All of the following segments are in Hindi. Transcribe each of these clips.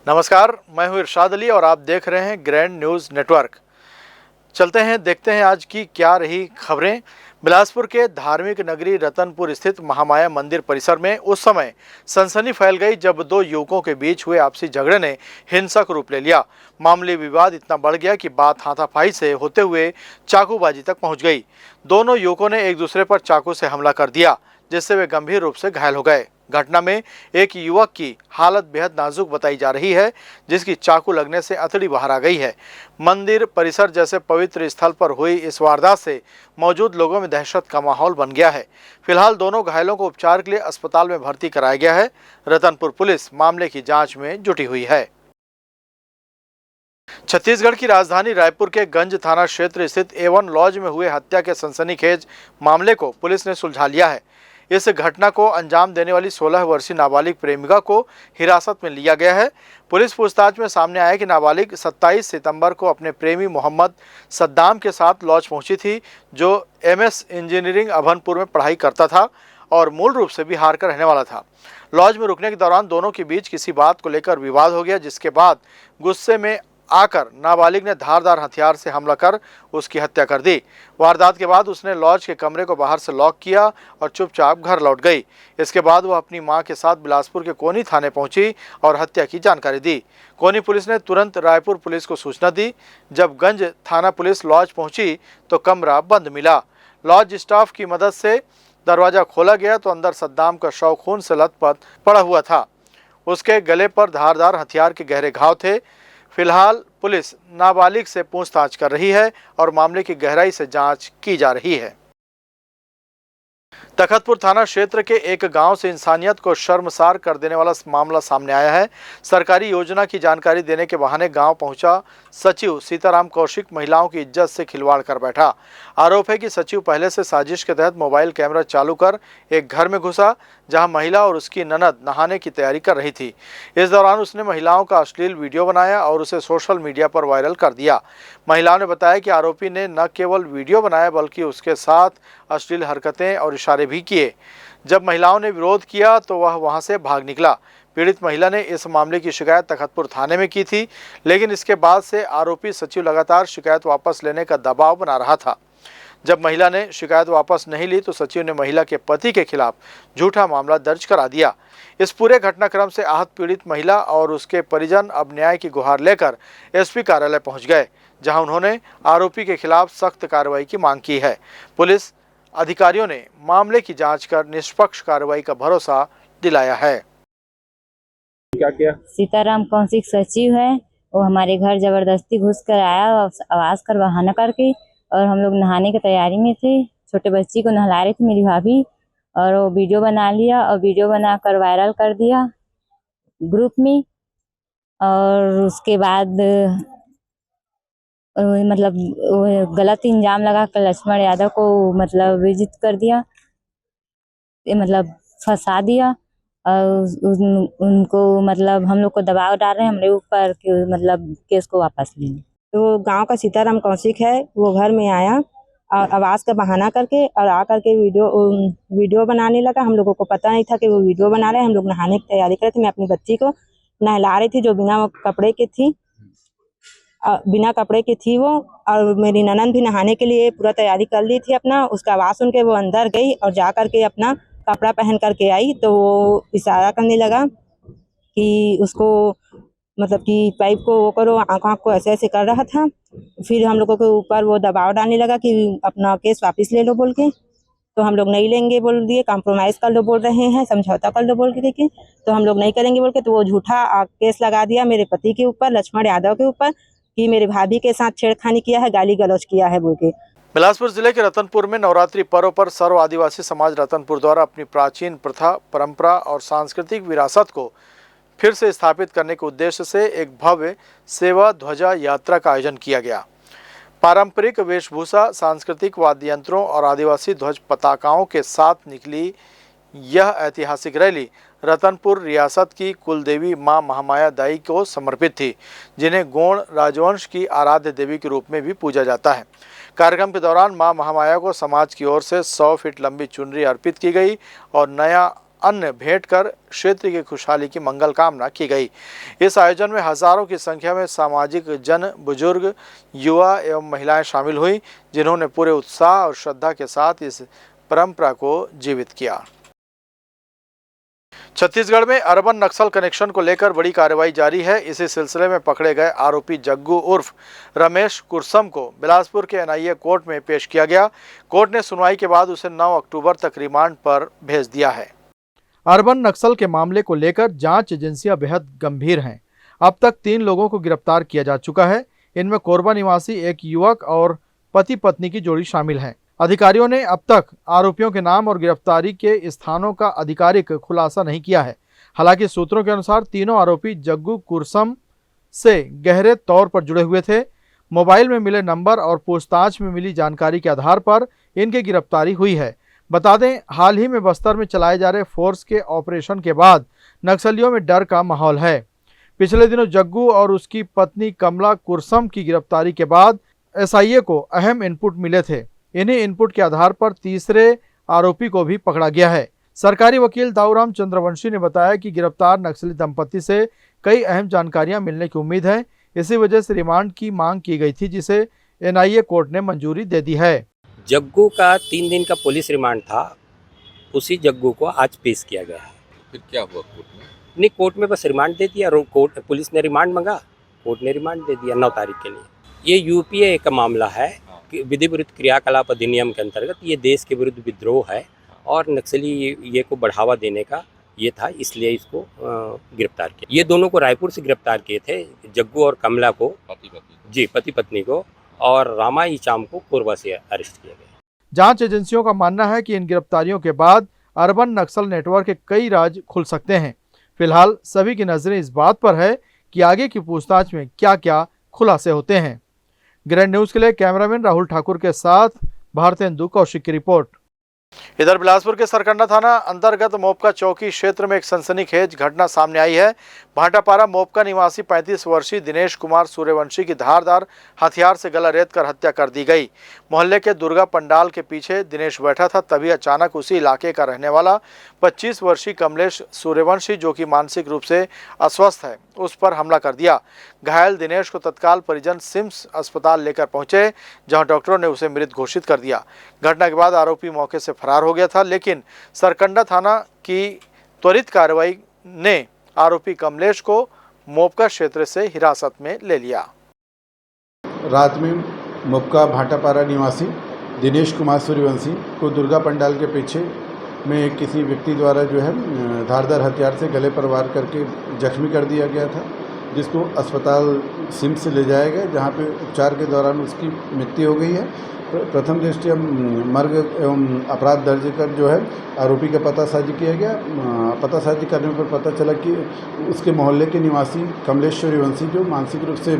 नमस्कार, मैं हूं इरशाद अली और आप देख रहे हैं ग्रैंड न्यूज़ नेटवर्क। चलते हैं, देखते हैं आज की क्या रही खबरें। बिलासपुर के धार्मिक नगरी रतनपुर स्थित महामाया मंदिर परिसर में उस समय सनसनी फैल गई जब दो युवकों के बीच हुए आपसी झगड़े ने हिंसक रूप ले लिया। मामूली विवाद इतना बढ़ गया कि बात हाथापाई से होते हुए चाकूबाजी तक पहुंच गई। दोनों युवकों ने एक दूसरे पर चाकू से हमला कर दिया, जिससे वे गंभीर रूप से घायल हो गए। घटना में एक युवक की हालत बेहद नाजुक बताई जा रही है, जिसकी चाकू लगने से अतड़ी बाहर आ गई है। मंदिर परिसर जैसे पवित्र स्थल पर हुई इस वारदात से मौजूद लोगों में दहशत का माहौल बन गया है। फिलहाल दोनों घायलों को उपचार के लिए अस्पताल में भर्ती कराया गया है। रतनपुर पुलिस मामले की जांच में जुटी हुई है। छत्तीसगढ़ की राजधानी रायपुर के गंज थाना क्षेत्र स्थित A1 लॉज में हुए हत्या के सनसनीखेज मामले को पुलिस ने सुलझा लिया है। इस घटना को अंजाम देने वाली 16 वर्षीय नाबालिग प्रेमिका को हिरासत में लिया गया है। पुलिस पूछताछ में सामने आया कि नाबालिग 27 सितंबर को अपने प्रेमी मोहम्मद सद्दाम के साथ लॉज पहुंची थी, जो MS इंजीनियरिंग अभनपुर में पढ़ाई करता था और मूल रूप से बिहार का रहने वाला था। लॉज में रुकने के दौरान दोनों के बीच किसी बात को लेकर विवाद हो गया, जिसके बाद गुस्से में आकर नाबालिग ने धारदार हथियार से हमला कर उसकी हत्या कर दी। वारदात के बाद उसने लॉज के कमरे को बाहर से लॉक किया और चुपचाप घर लौट गई। इसके बाद वह अपनी मां के साथ बिलासपुर के कोनी थाने पहुंची और हत्या की जानकारी दी। कोनी पुलिस ने तुरंत रायपुर पुलिस को सूचना दी। जब गंज थाना पुलिस लॉज पहुंची तो कमरा बंद मिला। लॉज स्टाफ की मदद से दरवाजा खोला गया तो अंदर सद्दाम का शव खून से लथपथ पड़ा हुआ था। उसके गले पर धारदार हथियार के गहरे घाव थे। फिलहाल पुलिस नाबालिग से पूछताछ कर रही है और मामले की गहराई से जांच की जा रही है। तखतपुर थाना क्षेत्र के एक गांव से इंसानियत को शर्मसार कर देने वाला मामला सामने आया है। सरकारी योजना की जानकारी देने के बहाने गांव पहुंचा सचिव सीताराम कौशिक महिलाओं की इज्जत से खिलवाड़ कर बैठा। आरोप है कि सचिव पहले से साजिश के तहत मोबाइल कैमरा चालू कर एक घर में घुसा, जहां महिला और उसकी ननद नहाने की तैयारी कर रही थी। इस दौरान उसने महिलाओं का अश्लील वीडियो बनाया और उसे सोशल मीडिया पर वायरल कर दिया। महिलाओं ने बताया कि आरोपी ने न केवल वीडियो बनाया बल्कि उसके साथ अश्लील हरकतें और इशारे भी किए। जब महिलाओं ने विरोध किया तो वह वहां से भाग निकला। पीड़ित महिला ने इस मामले की शिकायत तखतपुर थाने में की थी, लेकिन इसके बाद से आरोपी सचिव लगातार शिकायत वापस लेने का दबाव बना रहा था। जब महिला ने शिकायत वापस नहीं ली तो सचिव ने महिला के पति के खिलाफ झूठा मामला दर्ज करा दिया। इस पूरे घटनाक्रम से आहत पीड़ित महिला और उसके परिजन अब न्याय की गुहार लेकर SP कार्यालय पहुंच गए, जहां उन्होंने आरोपी के खिलाफ सख्त कार्रवाई की मांग की है। पुलिस अधिकारियों ने मामले की जांच कर निष्पक्ष कार्रवाई का भरोसा दिलाया है। क्या किया? सीताराम कौशिक सचिव है, वो हमारे घर जबरदस्ती घुस कर आया और आवाज कर बहाना करके, और हम लोग नहाने की तैयारी में थे। छोटे बच्ची को नहला रही थी मेरी भाभी, और वो वीडियो बना लिया और वीडियो बनाकर वायरल कर दिया ग्रुप में। और उसके बाद मतलब गलत इल्जाम लगा कर लक्ष्मण यादव को मतलब विजित कर दिया, मतलब फंसा दिया। और उनको मतलब हम लोग को दबाव डाल रहे हैं हमारे ऊपर कि मतलब केस को वापस ले लें। तो गांव का सीताराम कौशिक है, वो घर में आया और आवाज का बहाना करके और आकर के वीडियो बनाने लगा। हम लोगों को पता नहीं था कि वो वीडियो बना रहे हैं। हम लोग नहाने की तैयारी कर रहे थे। मैं अपनी बच्ची को नहला रही थी, जो बिना कपड़े की थी वो, और मेरी ननद भी नहाने के लिए पूरा तैयारी कर ली थी अपना। उसका आवाज़ सुन के वो अंदर गई और जा करके अपना कपड़ा पहन करके आई, तो वो इशारा करने लगा कि उसको मतलब कि पाइप को वो करो, आँख को ऐसे ऐसे कर रहा था। फिर हम लोगों के ऊपर वो दबाव डालने लगा कि अपना केस वापस ले लो बोल के। तो हम लोग नहीं लेंगे बोल दिए, कॉम्प्रोमाइज़ कर लो बोल रहे हैं, समझौता कर लो बोल के देखे, तो हम लोग नहीं करेंगे बोल के, तो वो झूठा केस लगा दिया मेरे पति के ऊपर, लक्ष्मण यादव के ऊपर, कि मेरे भाभी के साथ छेड़खानी किया है, गाली गलौज किया है बोल के। बिलासपुर जिले के रतनपुर में नवरात्रि पर्व पर सर्व आदिवासी समाज रतनपुर द्वारा अपनी प्राचीन प्रथा, परंपरा और सांस्कृतिक विरासत को फिर से स्थापित करने के उद्देश्य से एक भव्य सेवा ध्वजा यात्रा का आयोजन किया गया। पारंपरिक वेशभूषा, सांस्कृतिक वाद्य यंत्रों और आदिवासी ध्वज पताकाओं के साथ निकली यह ऐतिहासिक रैली रतनपुर रियासत की कुलदेवी मां महामाया दाई को समर्पित थी, जिन्हें गोंड राजवंश की आराध्य देवी के रूप में भी पूजा जाता है। कार्यक्रम के दौरान मां महामाया को समाज की ओर से 100 फीट लंबी चुनरी अर्पित की गई और नया अन्न भेंट कर क्षेत्र की खुशहाली की मंगल कामना की गई। इस आयोजन में हजारों की संख्या में सामाजिक जन, बुजुर्ग, युवा एवं महिलाएं शामिल हुई, जिन्होंने पूरे उत्साह और श्रद्धा के साथ इस परंपरा को जीवित किया। छत्तीसगढ़ में अर्बन नक्सल कनेक्शन को लेकर बड़ी कार्रवाई जारी है। इसी सिलसिले में पकड़े गए आरोपी जग्गू उर्फ रमेश कुरसम को बिलासपुर के एनआईए कोर्ट में पेश किया गया। कोर्ट ने सुनवाई के बाद उसे 9 अक्टूबर तक रिमांड पर भेज दिया है। अर्बन नक्सल के मामले को लेकर जांच एजेंसियां बेहद गंभीर हैं। अब तक 3 लोगों को गिरफ्तार किया जा चुका है। इनमें कोरबा निवासी एक युवक और पति पत्नी की जोड़ी शामिल है। अधिकारियों ने अब तक आरोपियों के नाम और गिरफ्तारी के स्थानों का आधिकारिक खुलासा नहीं किया है। हालांकि सूत्रों के अनुसार तीनों आरोपी जग्गू कुरसम से गहरे तौर पर जुड़े हुए थे। मोबाइल में मिले नंबर और पूछताछ में मिली जानकारी के आधार पर इनकी गिरफ्तारी हुई है। बता दें, हाल ही में बस्तर में चलाए जा रहे फोर्स के ऑपरेशन के बाद नक्सलियों में डर का माहौल है। पिछले दिनों जग्गू और उसकी पत्नी कमला कुरसम की गिरफ्तारी के बाद एसआईए को अहम इनपुट मिले थे। इन्हीं इनपुट के आधार पर तीसरे आरोपी को भी पकड़ा गया है। सरकारी वकील दाऊराम चंद्रवंशी ने बताया कि गिरफ्तार नक्सली दंपति से कई अहम जानकारियां मिलने की उम्मीद है। इसी वजह से रिमांड की मांग की गई थी, जिसे एनआईए कोर्ट ने मंजूरी दे दी है। जग्गू का 3 दिन का पुलिस रिमांड था, उसी जग्गू को आज पेश किया गया है। फिर क्या हुआ कोर्ट में? नहीं, कोर्ट में बस रिमांड दे दिया। कोर्ट पुलिस ने रिमांड मांगा, कोर्ट ने रिमांड दे दिया 9 तारीख के लिए। ये यूपीए का मामला है कि विधि विरुद्ध क्रियाकलाप अधिनियम के अंतर्गत ये देश के विरुद्ध विद्रोह है और नक्सली ये को बढ़ावा देने का ये था, इसलिए इसको गिरफ्तार किया। ये दोनों को रायपुर से गिरफ्तार किए थे, जग्गू और कमला को, पति पत्नी को, और रामा इचाम को कोरबा से अरेस्ट किया गया। जांच एजेंसियों का मानना है कि इन गिरफ्तारियों के बाद अर्बन नक्सल नेटवर्क के कई राज खुल सकते हैं। फिलहाल सभी की नजरें इस बात पर है कि आगे की पूछताछ में क्या क्या खुलासे होते हैं। ग्रैंड न्यूज के लिए कैमरामैन राहुल ठाकुर के साथ भारतेंदु कौशिक की रिपोर्ट। इधर बिलासपुर के सरकंडा थाना अंतर्गत मोपका चौकी क्षेत्र में एक सनसनीखेज घटना सामने आई है। भाटापारा मोपका निवासी 35 वर्षीय दिनेश कुमार सूर्यवंशी की धारदार हथियार से गला रेत कर हत्या कर दी गई। मोहल्ले के दुर्गा पंडाल के पीछे दिनेश बैठा था, तभी अचानक उसी इलाके का रहने वाला 25 वर्षीय कमलेश सूर्यवंशी, जो कि मानसिक रूप से अस्वस्थ है, उस पर हमला कर दिया। घायल दिनेश को तत्काल परिजन सिम्स अस्पताल लेकर पहुंचे, जहां डॉक्टरों ने उसे मृत घोषित कर दिया। घटना के बाद आरोपी मौके से फरार हो गया था, लेकिन सरकंडा थाना की त्वरित कार्रवाई ने आरोपी कमलेश को मोपका क्षेत्र से हिरासत में ले लिया। रात में मोपका भाटापारा निवासी दिनेश कुमार सूर्यवंशी को दुर्गा पंडाल के पीछे में किसी व्यक्ति द्वारा जो है धारदार हथियार से गले पर वार करके जख्मी कर दिया गया था, जिसको अस्पताल सिम्स से ले जाया गया, जहां पे उपचार के दौरान उसकी मृत्यु हो गई है। प्रथम दृष्टया मर्ग एवं अपराध दर्ज कर जो है आरोपी का पतासाजी किया गया। पतासाजी करने पर पता चला कि उसके मोहल्ले के निवासी कमलेश सूर्यवंशी, जो मानसिक रूप से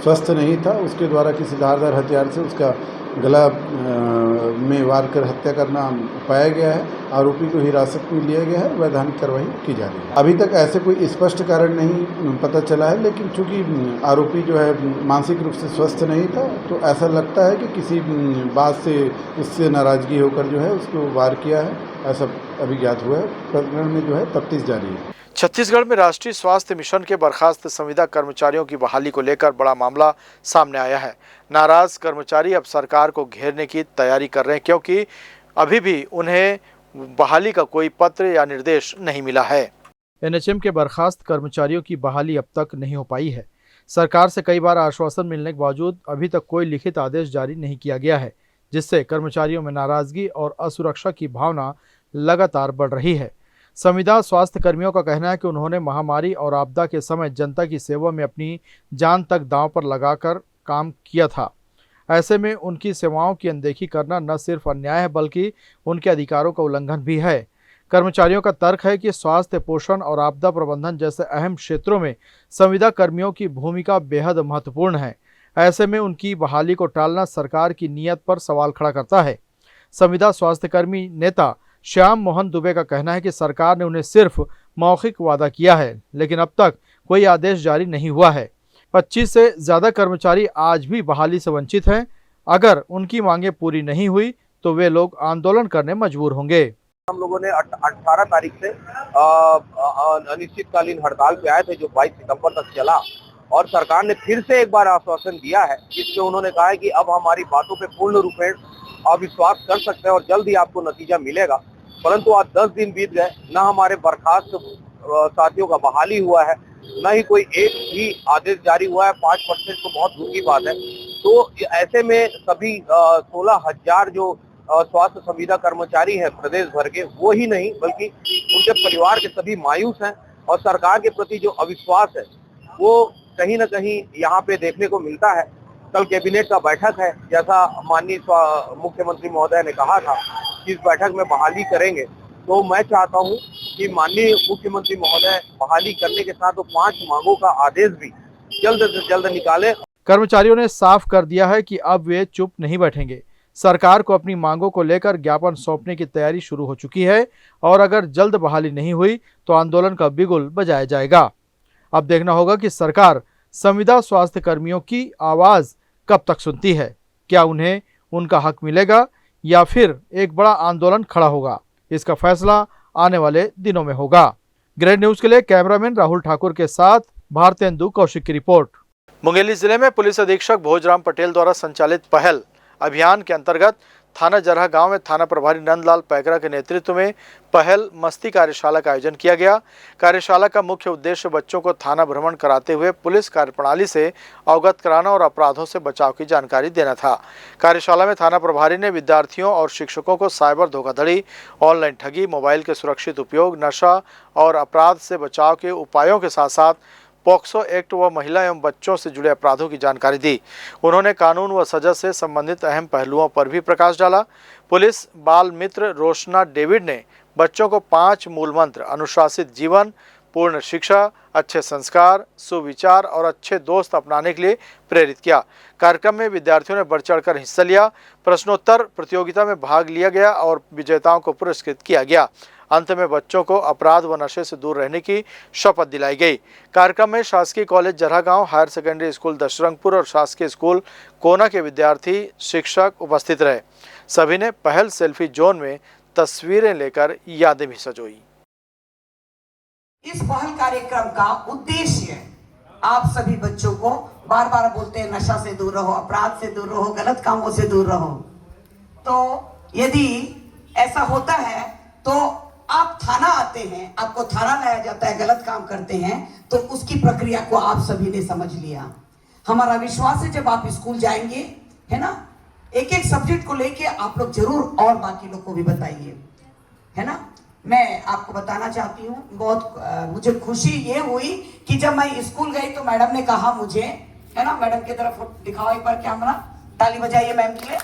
स्वस्थ नहीं था, उसके द्वारा किसी धारदार हथियार से उसका गला में वार कर हत्या करना पाया गया है। आरोपी को हिरासत में लिया गया है, वैधानिक कार्रवाई की जा रही है। अभी तक ऐसे कोई स्पष्ट कारण नहीं पता चला है, लेकिन चूंकि आरोपी जो है मानसिक रूप से स्वस्थ नहीं था, तो ऐसा लगता है कि किसी बात से उससे नाराजगी होकर जो है उसको वार किया है, ऐसा अभी ज्ञात हुआ है। प्रकरण में जो है तफ्तीश जारी है। छत्तीसगढ़ में राष्ट्रीय स्वास्थ्य मिशन के बर्खास्त संविदा कर्मचारियों की बहाली को लेकर बड़ा मामला सामने आया है। नाराज कर्मचारी अब सरकार को घेरने की तैयारी कर रहे हैं, क्योंकि अभी भी उन्हें बहाली का कोई पत्र या निर्देश नहीं मिला है। एनएचएम के बर्खास्त कर्मचारियों की बहाली अब तक नहीं हो पाई है। सरकार से कई बार आश्वासन मिलने के बावजूद अभी तक कोई लिखित आदेश जारी नहीं किया गया है, जिससे कर्मचारियों में नाराजगी और असुरक्षा की भावना लगातार बढ़ रही है। संविदा स्वास्थ्य कर्मियों का कहना है कि उन्होंने महामारी और आपदा के समय जनता की सेवा में अपनी जान तक दांव पर लगाकर काम किया था। ऐसे में उनकी सेवाओं की अनदेखी करना न सिर्फ अन्याय है, बल्कि उनके अधिकारों का उल्लंघन भी है। कर्मचारियों का तर्क है कि स्वास्थ्य, पोषण और आपदा प्रबंधन जैसे अहम क्षेत्रों में संविदा कर्मियों की भूमिका बेहद महत्वपूर्ण है। ऐसे में उनकी बहाली को टालना सरकार की नीयत पर सवाल खड़ा करता है। संविदा स्वास्थ्य कर्मी नेता श्याम मोहन दुबे का कहना है कि सरकार ने उन्हें सिर्फ मौखिक वादा किया है, लेकिन अब तक कोई आदेश जारी नहीं हुआ है। 25 से ज़्यादा कर्मचारी आज भी बहाली से वंचित हैं। अगर उनकी मांगें पूरी नहीं हुई तो वे लोग आंदोलन करने मजबूर होंगे। हम लोगों ने 18 तारीख से अनिश्चितकालीन हड़ताल पे आए थे, जो 22 सितंबर तक चला, और सरकार ने फिर से एक बार आश्वासन दिया है, जिसमें उन्होंने कहा है कि अब हमारी बातों पे पूर्ण रूपेण अविश्वास कर सकते हैं और जल्द ही आपको नतीजा मिलेगा। परंतु आज 10 दिन बीत गए, न हमारे बर्खास्त साथियों का बहाली हुआ है, न ही कोई एक भी आदेश जारी हुआ है। 5% तो बहुत दूर की बात है। तो ऐसे में सभी 16,000 जो स्वास्थ्य संविदा कर्मचारी हैं प्रदेश भर के, वो ही नहीं बल्कि उनके परिवार के सभी मायूस हैं, और सरकार के प्रति जो अविश्वास है वो कहीं न कहीं यहाँ पे देखने को मिलता है। कल कैबिनेट का बैठक है, जैसा माननीय मुख्यमंत्री महोदय ने कहा था कि इस बैठक में बहाली करेंगे, तो मैं चाहता हूँ कि माननीय मुख्यमंत्री महोदय बहाली करने के साथ 5 मांगों का आदेश भी जल्द से जल्द निकाले। कर्मचारियों ने साफ कर दिया है कि अब वे चुप नहीं बैठेंगे। सरकार को अपनी मांगों को लेकर ज्ञापन सौंपने की तैयारी शुरू हो चुकी है और अगर जल्द बहाली नहीं हुई तो आंदोलन का बिगुल बजाया जाएगा। अब देखना होगा कि सरकार संविदा स्वास्थ्य कर्मियों की आवाज कब तक सुनती है। क्या उन्हें उनका हक मिलेगा या फिर एक बड़ा आंदोलन खड़ा होगा, इसका फैसला आने वाले दिनों में होगा। ग्रेट न्यूज के लिए कैमरामैन राहुल ठाकुर के साथ भारतेंदु कौशिक की रिपोर्ट। मुंगेली जिले में पुलिस अधीक्षक भोजराम पटेल द्वारा संचालित पहल अभियान के अंतर्गत थाना जरहा गांव में थाना प्रभारी नंदलाल पैकरा के नेतृत्व में पहल मस्ती कार्यशाला का आयोजन किया गया। कार्यशाला का मुख्य उद्देश्य बच्चों को थाना भ्रमण कराते हुए पुलिस कार्यप्रणाली से अवगत कराना और अपराधों से बचाव की जानकारी देना था। कार्यशाला में थाना प्रभारी ने विद्यार्थियों और शिक्षकों को साइबर धोखाधड़ी, ऑनलाइन ठगी, मोबाइल के सुरक्षित उपयोग, नशा और अपराध से बचाव के उपायों के साथ साथ पॉक्सो एक्ट व महिला एवं बच्चों से जुड़े अपराधों की जानकारी दी। उन्होंने कानून व सजा से संबंधित अहम पहलुओं पर भी प्रकाश डाला। पुलिस बाल मित्र रोशना डेविड ने बच्चों को 5 मूल मंत्र अनुशासित जीवन, पूर्ण शिक्षा, अच्छे संस्कार, सुविचार और अच्छे दोस्त अपनाने के लिए प्रेरित किया। कार्यक्रम में विद्यार्थियों ने बढ़ चढ़कर हिस्सा लिया। प्रश्नोत्तर प्रतियोगिता में भाग लिया गया और विजेताओं को पुरस्कृत किया गया। अंत में बच्चों को अपराध व नशे से दूर रहने की शपथ दिलाई गई। कार्यक्रम में शासकीय कॉलेज जरहा गांव, हायर सेकेंडरी स्कूल दशरंगपुर और शासकीय स्कूल कोना के विद्यार्थी, शिक्षक उपस्थित रहे। सभी ने पहल सेल्फी जोन में तस्वीरें लेकर यादें भी सजोई। इस पहल कार्यक्रम का उद्देश्य आप सभी बच्चों को बार बार बोलते हैं नशा से दूर रहो, अपराध से दूर रहो, गलत कामों से दूर रहो। तो यदि ऐसा होता है तो आप थाना आते हैं, आपको थाना लाया जाता है, गलत काम करते हैं, तो उसकी प्रक्रिया को आप सभी ने समझ लिया। हमारा विश्वास है जब आप स्कूल जाएंगे, है ना, एक एक सब्जेक्ट को लेके आप लोग जरूर और बाकी लोग को भी बताइए, है ना। मैं आपको बताना चाहती हूँ, बहुत मुझे खुशी ये हुई कि जब मैं स्कूल गई तो मैडम ने कहा मुझे, है ना, मैडम की तरफ दिखाओ एक बार कैमरा, ताली बजाइए मैम के लिए।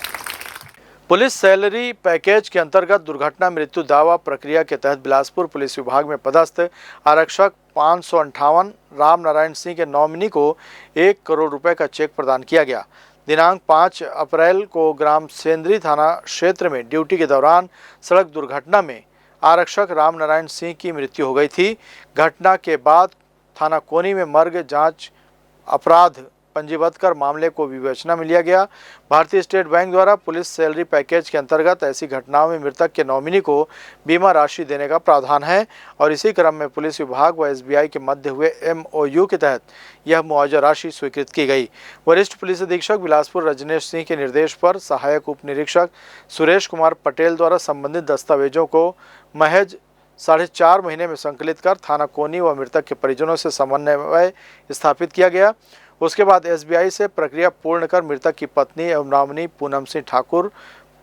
पुलिस सैलरी पैकेज के अंतर्गत दुर्घटना मृत्यु दावा प्रक्रिया के तहत बिलासपुर पुलिस विभाग में पदस्थ आरक्षक 558 राम नारायण सिंह के नॉमिनी को 1 करोड़ रुपए का चेक प्रदान किया गया। दिनांक 5 अप्रैल को ग्राम सेंद्री थाना क्षेत्र में ड्यूटी के दौरान सड़क दुर्घटना में आरक्षक राम नारायण सिंह की मृत्यु हो गई थी। घटना के बाद थाना कोनी में मर्ग जांच अपराध पंजीबद्ध कर मामले को विवेचना में लिया गया। भारतीय स्टेट बैंक द्वारा पुलिस सैलरी पैकेज के अंतर्गत ऐसी घटनाओं में मृतक के नॉमिनी को बीमा राशि देने का प्रावधान है और इसी क्रम में पुलिस विभाग व SBI के मध्य हुए MOU के तहत यह मुआवजा राशि स्वीकृत की गई। वरिष्ठ पुलिस अधीक्षक बिलासपुर रजनेश सिंह के निर्देश पर सहायक उप निरीक्षक सुरेश कुमार पटेल द्वारा संबंधित दस्तावेजों को महज 4.5 महीने में संकलित कर थाना कोनी व मृतक के परिजनों से समन्वय स्थापित किया गया। उसके बाद SBI से प्रक्रिया पूर्ण कर मृतक की पत्नी एवं नॉमिनी पूनम सिंह ठाकुर,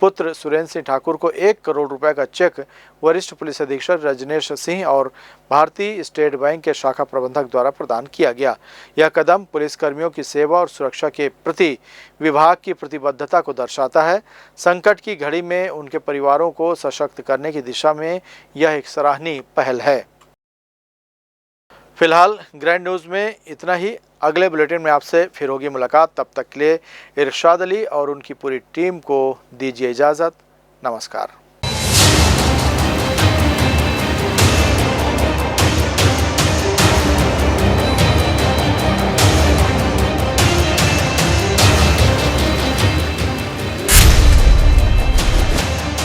पुत्र सुरेंद्र सिंह ठाकुर को 1 करोड़ रुपए का चेक वरिष्ठ पुलिस अधीक्षक रजनेश सिंह और भारतीय स्टेट बैंक के शाखा प्रबंधक द्वारा प्रदान किया गया। यह कदम पुलिसकर्मियों की सेवा और सुरक्षा के प्रति विभाग की प्रतिबद्धता को दर्शाता है। संकट की घड़ी में उनके परिवारों को सशक्त करने की दिशा में यह एक सराहनीय पहल है। फिलहाल ग्रैंड न्यूज़ में इतना ही। अगले बुलेटिन में आपसे फिर होगी मुलाकात। तब तक के लिए इरशाद अली और उनकी पूरी टीम को दीजिए इजाज़त। नमस्कार।